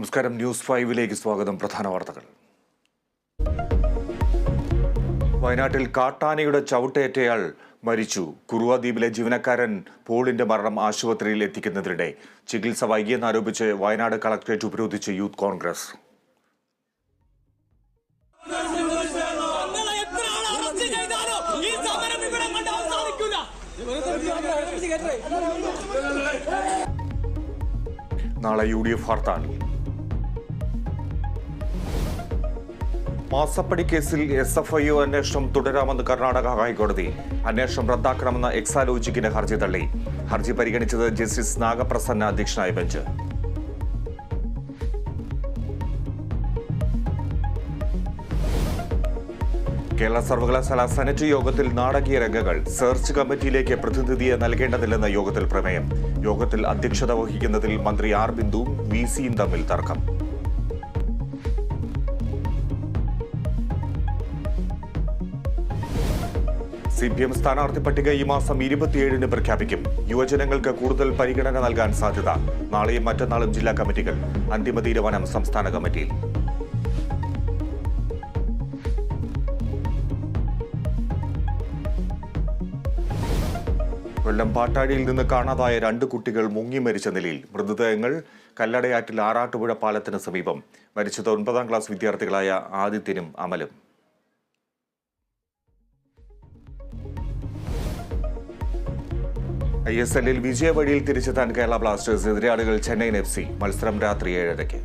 നമസ്കാരം. ന്യൂസ് 5 സ്വാഗതം. പ്രധാന വാർത്തകൾ. വയനാട്ടിൽ കാട്ടാനയുടെ ചവിട്ടേറ്റയാൾ മരിച്ചു. കുറുവ ദ്വീപിലെ ജീവനക്കാരൻ പോളിന്റെ മരണം ആശുപത്രിയിൽ എത്തിക്കുന്നതിനിടെ ചികിത്സ വൈകിയെന്നാരോപിച്ച് വയനാട് കളക്ടറേറ്റ് ഉപരോധിച്ച് യൂത്ത് കോൺഗ്രസ്. നാളെ UDF ഹർത്താൽ. മാസപ്പടി കേസിൽ SFIO അന്വേഷണം തുടരാമെന്ന് കർണാടക ഹൈക്കോടതി. അന്വേഷണം റദ്ദാക്കണമെന്ന എക്സാലോജിക്കിന്റെ ഹർജി തള്ളി. ഹർജി പരിഗണിച്ചത് ജസ്റ്റിസ് നാഗപ്രസന്ന അധ്യക്ഷനായ ബെഞ്ച്. കേരള സർവകലാശാല സെനറ്റ് യോഗത്തിൽ നാടകീയ രംഗങ്ങൾ. സെർച്ച് കമ്മിറ്റിയിലേക്ക് പ്രതിനിധിയെ നൽകേണ്ടതില്ലെന്ന യോഗത്തിൽ പ്രമേയം. യോഗത്തിൽ അധ്യക്ഷത വഹിക്കുന്നതിൽ മന്ത്രി R. ബിന്ദുവും VCയും തമ്മിൽ തർക്കം. CPM സ്ഥാനാർത്ഥി പട്ടിക ഈ മാസം 27-ന് പ്രഖ്യാപിക്കും. യുവജനങ്ങൾക്ക് കൂടുതൽ പരിഗണന നൽകാൻ സാധ്യത. നാളെയും മറ്റന്നാളും ജില്ലാ കമ്മിറ്റികൾ. അന്തിമ തീരുമാനം സംസ്ഥാന കമ്മിറ്റിയിൽ. കൊല്ലം പാട്ടാടിയിൽ നിന്ന് കാണാതായ 2 കുട്ടികൾ മുങ്ങി മരിച്ച നിലയിൽ. മൃതദേഹങ്ങൾ കല്ലടയാറ്റിൽ ആറാട്ടുപുഴ പാലത്തിന് സമീപം. മരിച്ചത് 9ാം ക്ലാസ് വിദ്യാർത്ഥികളായ ആദിത്യനും അമലും. ISLൽ വിജയവഴിയിൽ തിരിച്ചെത്താൻ കേരള ബ്ലാസ്റ്റേഴ്സ്. എതിരാളികൾ ചെന്നൈയിൻ FC. മത്സരം രാത്രി 7:30.